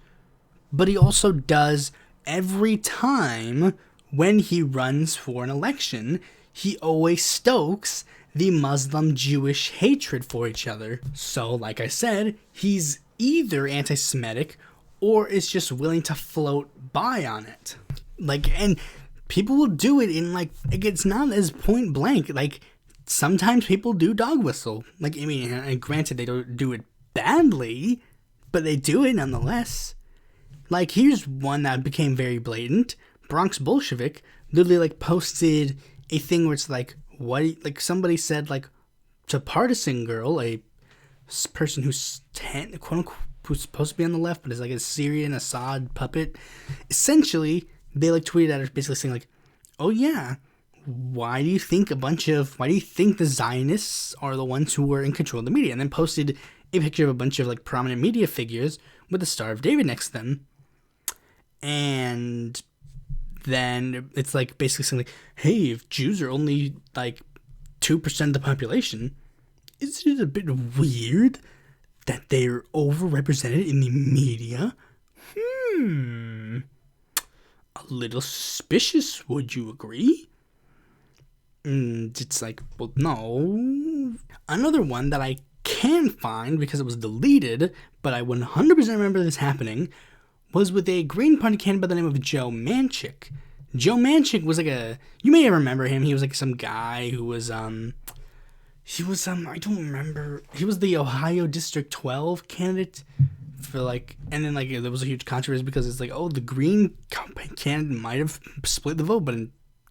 But he also does, every time when he runs for an election, he always stokes the Muslim-Jewish hatred for each other. So, like I said, he's either anti-Semitic or is just willing to float by on it. And people will do it in, it's not as point blank. Sometimes people do dog whistle. And granted, they don't do it badly, but they do it nonetheless. Here's one that became very blatant. Bronx Bolshevik literally, posted a thing where it's somebody said, to partisan girl, a person who's quote unquote, who's supposed to be on the left, but is a Syrian Assad puppet. Essentially, they tweeted at her basically saying oh yeah, why do you think the Zionists are the ones who are in control of the media? And then posted a picture of a bunch of prominent media figures with the Star of David next to them. And then it's basically saying hey, if Jews are only 2% of the population, isn't it a bit weird that they're overrepresented in the media? A little suspicious, would you agree? It's well, no. Another one that I can find because it was deleted, but I 100% remember this happening, was with a Green Party candidate by the name of Joe Manchin. Joe Manchin was you may remember him. He was some guy who was I don't remember. He was the Ohio District 12 candidate for and then there was a huge controversy because it's the Green candidate might have split the vote, but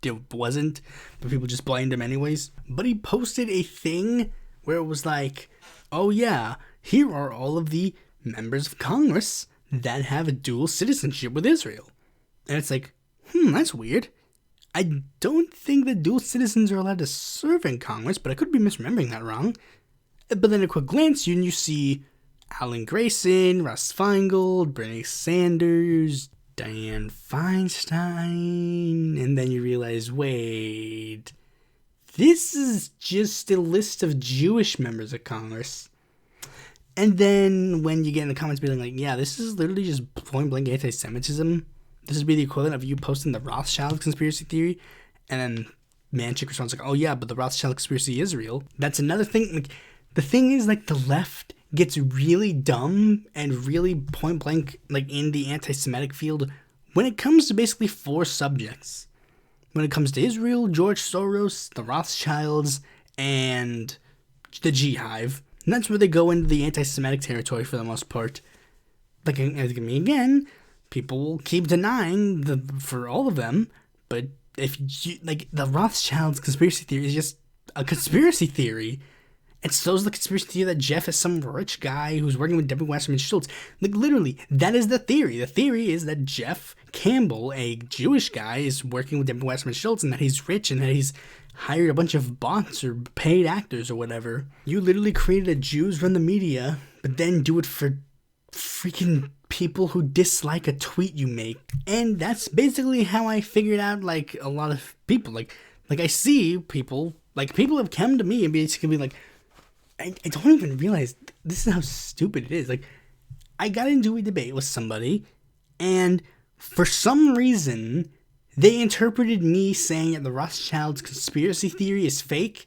it wasn't. But people just blamed him anyways. But he posted a thing where it was oh yeah, here are all of the members of Congress that have a dual citizenship with Israel. And it's that's weird. I don't think that dual citizens are allowed to serve in Congress, but I could be misremembering that wrong. But then a quick glance, you see Alan Grayson, Russ Feingold, Bernie Sanders, Dianne Feinstein, and then you realize, wait, this is just a list of Jewish members of Congress. And then when you get in the comments being yeah, this is literally just point-blank anti-Semitism. This would be the equivalent of you posting the Rothschild conspiracy theory, and then Manchin responds oh yeah, but the Rothschild conspiracy is real. That's another thing. The thing is, the left gets really dumb and really point-blank, in the anti-Semitic field when it comes to basically 4 subjects. When it comes to Israel, George Soros, the Rothschilds, and the G-Hive. And that's where they go into the anti-Semitic territory for the most part. Again, people will keep denying for all of them, but if you, the Rothschilds conspiracy theory is just a conspiracy theory. And so is the conspiracy theory that Jeff is some rich guy who's working with Deborah Wasserman Schultz. Literally, that is the theory. The theory is that Jeff Campbell, a Jewish guy, is working with Deborah Wasserman Schultz, and that he's rich, and that he's hired a bunch of bots or paid actors or whatever. You literally created a Jews run the media, but then do it for freaking people who dislike a tweet you make. And that's basically how I figured out a lot of people. I see people, people have come to me and basically be I don't even realize this is how stupid it is. I got into a debate with somebody, and for some reason, they interpreted me saying that the Rothschilds conspiracy theory is fake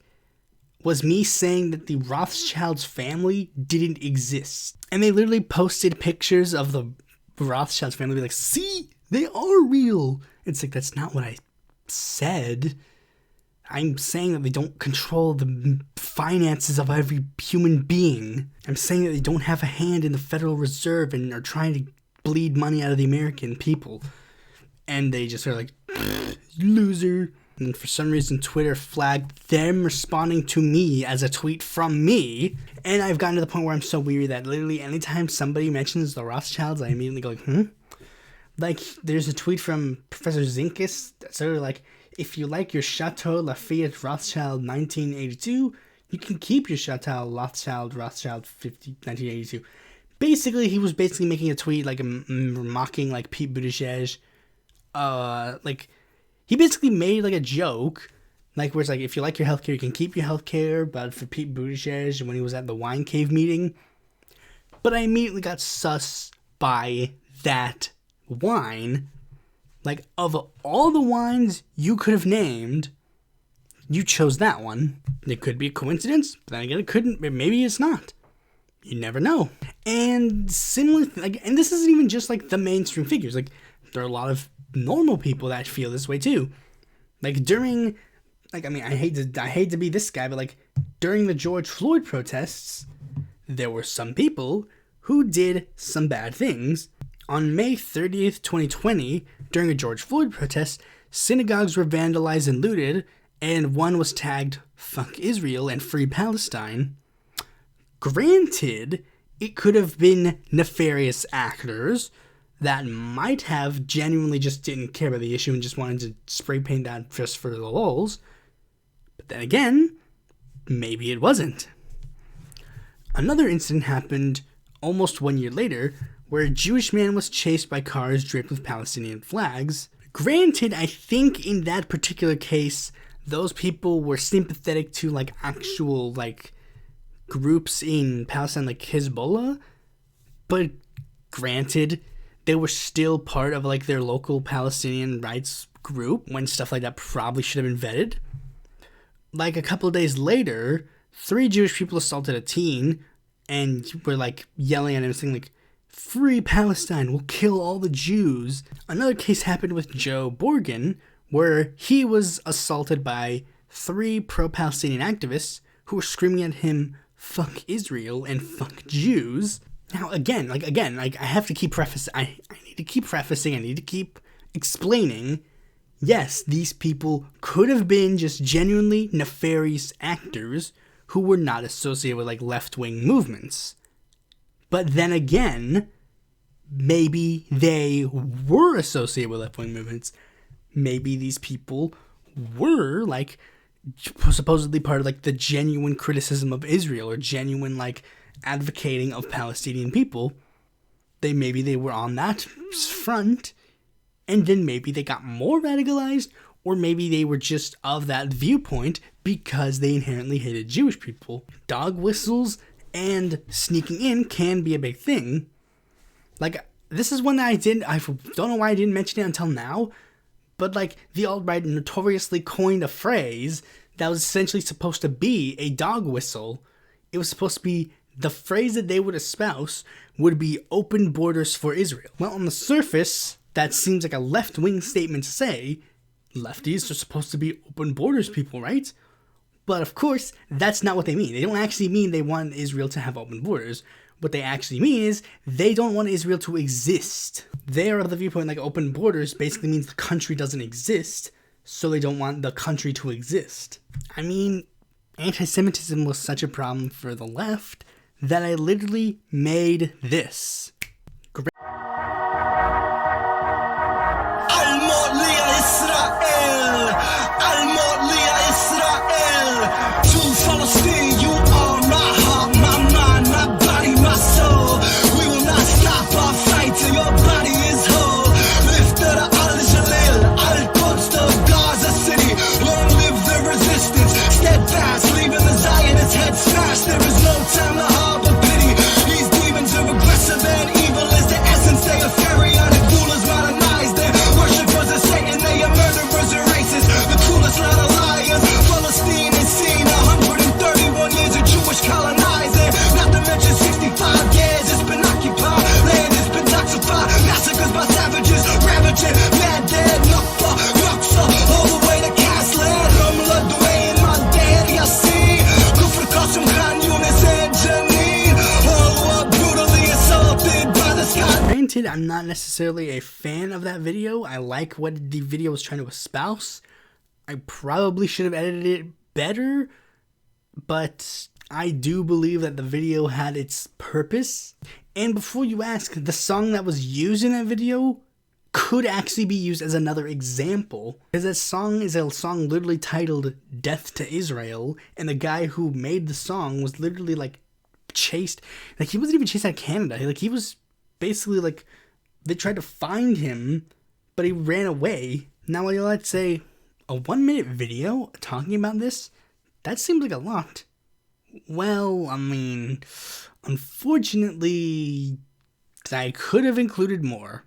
was me saying that the Rothschilds family didn't exist. And they literally posted pictures of the Rothschilds family, see, they are real. It's that's not what I said. I'm saying that they don't control the finances of every human being. I'm saying that they don't have a hand in the Federal Reserve and are trying to bleed money out of the American people. And they just are loser. And for some reason, Twitter flagged them responding to me as a tweet from me. And I've gotten to the point where I'm so weary that literally anytime somebody mentions the Rothschilds, I immediately go, there's a tweet from Professor Zinkis that's sort of if you like your Chateau Lafayette Rothschild 1982, you can keep your Chateau Rothschild 1982. Basically, he was making a tweet mocking Pete Buttigieg. He basically made a joke, where it's if you like your healthcare, you can keep your healthcare, but for Pete Buttigieg when he was at the Wine Cave meeting. But I immediately got sus by that wine. Of all the wines you could have named, you chose that one. It could be a coincidence, but then again, it couldn't. Maybe it's not. You never know. And similar, and this isn't even just like the mainstream figures. Like, there are a lot of normal people that feel this way too. Like during, I hate to be this guy, but like during the George Floyd protests, there were some people who did some bad things. On May 30th, 2020, during a George Floyd protest, synagogues were vandalized and looted, and one was tagged "Fuck Israel" and "Free Palestine." Granted, it could have been nefarious actors that might have genuinely just didn't care about the issue and just wanted to spray paint that just for the lulz. But then again, maybe it wasn't. Another incident happened almost 1 year later, where a Jewish man was chased by cars draped with Palestinian flags. Granted, I think in that particular case, those people were sympathetic to like actual like groups in Palestine like Hezbollah, but granted, they were still part of like their local Palestinian rights group when stuff like that probably should have been vetted. Like a couple of days later, 3 Jewish people assaulted a teen and were like yelling at him saying like, "Free Palestine, we'll kill all the Jews." Another case happened with Joe Borgen, where he was assaulted by 3 pro-Palestinian activists who were screaming at him, "Fuck Israel" and "Fuck Jews." Now, again, I have to keep prefacing, I need to keep explaining, yes, these people could have been just genuinely nefarious actors who were not associated with, like, left-wing movements. But then again, maybe they were associated with left-wing movements. Maybe these people were, like, supposedly part of, like, the genuine criticism of Israel or genuine, like, advocating of Palestinian people. Maybe they were on that front, and then maybe they got more radicalized, or maybe they were just of that viewpoint because they inherently hated Jewish people. Dog whistles and sneaking in can be a big thing. Like, this is one that I don't know why I didn't mention it until now, but like the alt-right notoriously coined a phrase that was essentially supposed to be a dog whistle. It was supposed to be the phrase that they would espouse would be "open borders for Israel." Well, on the surface, that seems like a left-wing statement to say. Lefties are supposed to be open borders people, right? But of course, that's not what they mean. They don't actually mean they want Israel to have open borders. What they actually mean is they don't want Israel to exist. They are of the viewpoint like open borders basically means the country doesn't exist, so they don't want the country to exist. I mean, anti-Semitism was such a problem for the left that I literally made this. There is no time to harbor pity. These demons are aggressive and evil is the essence. They are pharaonic rulers, modernized. Their worshippers are Satan. They are murderers and racists. The coolest lot of liars. Palestine has seen 131 years of Jewish colonizing. Not to mention 65 years it's been occupied. Land has been toxified. Massacres by savages, ravaging. Mad dead, Nukba, Nuksa, all the way to Casland. Ramla, Dwayne, my daddy, I see. Granted, I'm not necessarily a fan of that video. I like what the video was trying to espouse. I probably should have edited it better, but I do believe that the video had its purpose. And before you ask, the song that was used in that video could actually be used as another example, because that song is a song literally titled "Death to Israel," and the guy who made the song was literally like chased, like he wasn't even chased out of Canada, like he was basically like, they tried to find him, but he ran away. Now, let's say a 1-minute video talking about this, that seems like a lot. Well, I mean, unfortunately, I could have included more,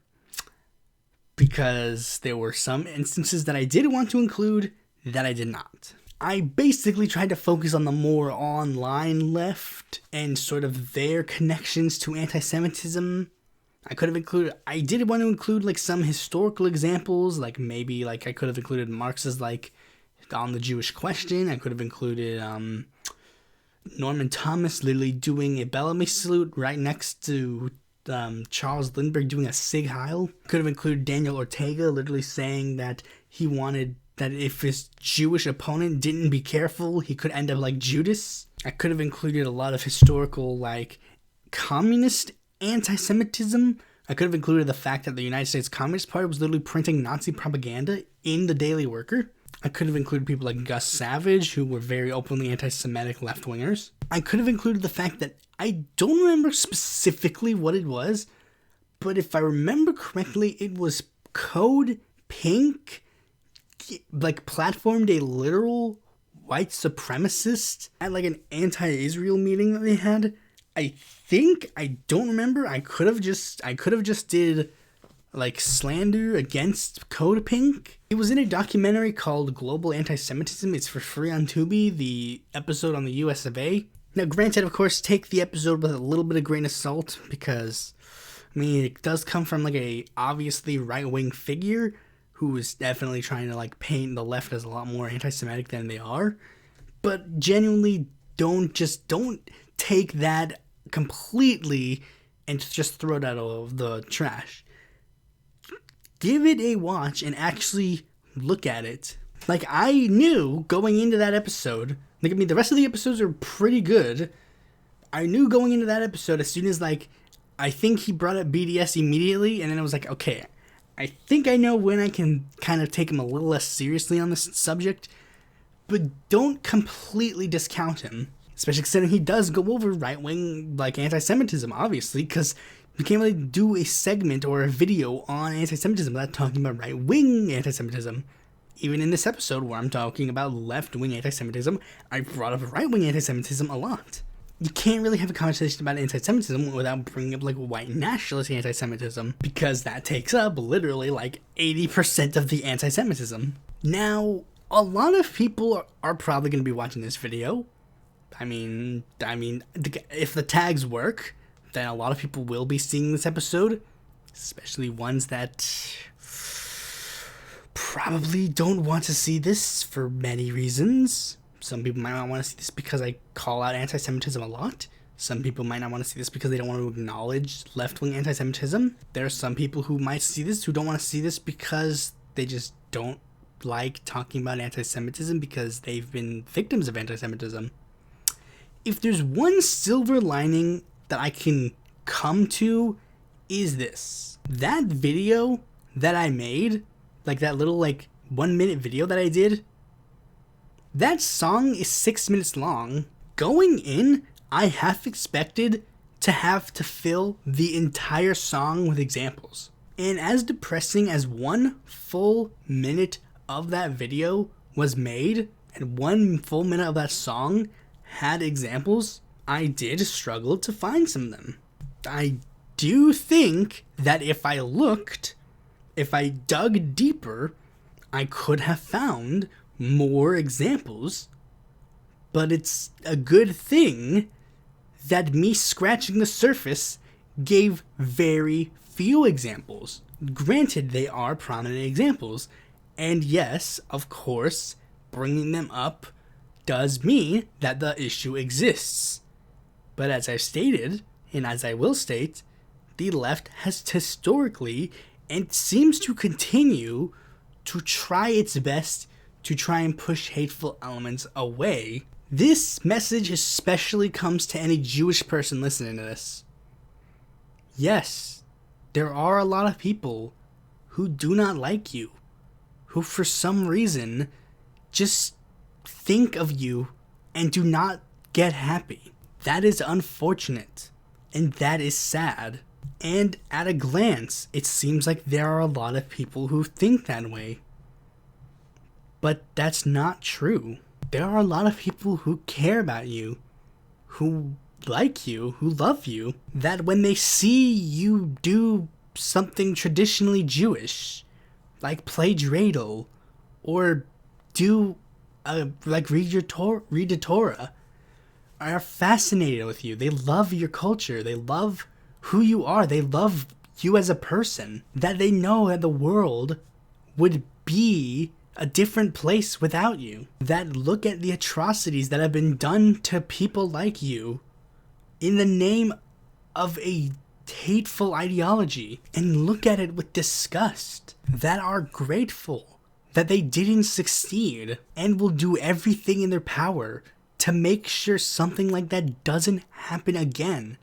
because there were some instances that I did want to include that I did not. I basically tried to focus on the more online left and sort of their connections to anti-Semitism. I did want to include like some historical examples, like maybe like I could have included Marx's like on the Jewish question. I could have included Norman Thomas literally doing a Bellamy salute right next to Charles Lindbergh doing a Sig Heil. Could have included Daniel Ortega literally saying that he wanted that if his Jewish opponent didn't be careful, he could end up like Judas. I could have included a lot of historical like communist anti-Semitism. I could have included the fact that the United States Communist Party was literally printing Nazi propaganda in the Daily Worker. I could have included people like Gus Savage, who were very openly anti-Semitic left-wingers. I could have included the fact that I don't remember specifically what it was, but if I remember correctly, it was Code Pink, like platformed a literal white supremacist at like an anti-Israel meeting that they had. I don't remember. I could have just did like slander against Code Pink. It was in a documentary called Global Anti-Semitism. It's for free on Tubi, the episode on the US of A. Now, granted, of course, take the episode with a little bit of grain of salt, because, I mean, it does come from like a obviously right-wing figure who is definitely trying to like paint the left as a lot more anti-Semitic than they are. But genuinely, don't take that completely and just throw it out of the trash. Give it a watch and actually look at it. Like, I knew going into that episode, like, I mean, the rest of the episodes are pretty good. I knew going into that episode, as soon as, like, I think he brought up BDS immediately, and then I was like, okay, I think I know when I can kind of take him a little less seriously on this subject, but don't completely discount him. Especially considering he does go over right-wing, like, anti-Semitism, obviously, because you can't really do a segment or a video on anti-Semitism without talking about right-wing anti-Semitism. Even in this episode where I'm talking about left-wing anti-Semitism, I brought up right-wing anti-Semitism a lot. You can't really have a conversation about anti-Semitism without bringing up, like, white nationalist anti-Semitism, because that takes up literally, like, 80% of the anti-Semitism. Now, a lot of people are probably going to be watching this video. I mean, if the tags work, then a lot of people will be seeing this episode, especially ones that probably don't want to see this for many reasons. Some people might not want to see this because I call out anti-Semitism a lot. Some people might not want to see this because they don't want to acknowledge left-wing anti-Semitism. There are some people who might see this who don't want to see this because they just don't like talking about anti-Semitism because they've been victims of anti-Semitism. If there's one silver lining that I can come to, is this. That video that I made, like that little like 1 minute video that I did, that song is 6 minutes long. Going in, I half expected to have to fill the entire song with examples. And as depressing as 1 full minute of that video was made, and 1 full minute of that song had examples, I did struggle to find some of them. I do think that if I dug deeper, I could have found more examples, but it's a good thing that me scratching the surface gave very few examples. Granted, they are prominent examples, and yes, of course, bringing them up does mean that the issue exists. But as I've stated, and as I will state, the left has historically, and seems to continue, to try its best to try and push hateful elements away. This message especially comes to any Jewish person listening to this. Yes, there are a lot of people who do not like you, who for some reason just think of you and do not get happy. That is unfortunate, and that is sad. And at a glance, it seems like there are a lot of people who think that way. But that's not true. There are a lot of people who care about you, who like you, who love you, that when they see you do something traditionally Jewish, like play dreidel, or do read the Torah, are fascinated with you. They love your culture. They love who you are. They love you as a person. That they know that the world would be a different place without you. That look at the atrocities that have been done to people like you in the name of a hateful ideology and look at it with disgust. That are grateful that they didn't succeed and will do everything in their power to make sure something like that doesn't happen again,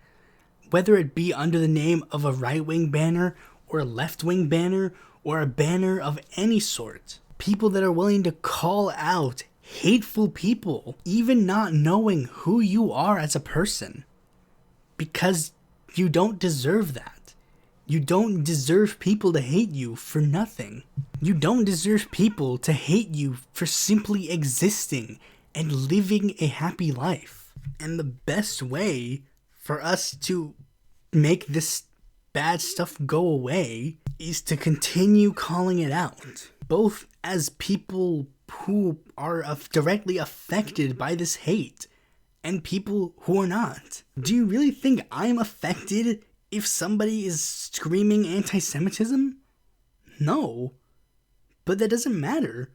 whether it be under the name of a right-wing banner or a left-wing banner or a banner of any sort. People that are willing to call out hateful people, even not knowing who you are as a person, because you don't deserve that. You don't deserve people to hate you for nothing. You don't deserve people to hate you for simply existing and living a happy life. And the best way for us to make this bad stuff go away is to continue calling it out, both as people who are directly affected by this hate and people who are not. Do you really think I'm affected if somebody is screaming anti-Semitism? No. But that doesn't matter.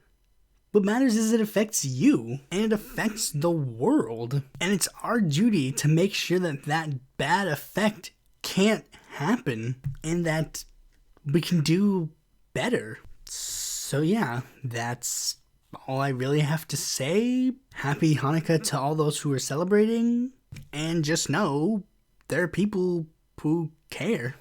What matters is it affects you, and it affects the world. And it's our duty to make sure that that bad effect can't happen, and that we can do better. So yeah, that's all I really have to say. Happy Hanukkah to all those who are celebrating, and just know there are people who care.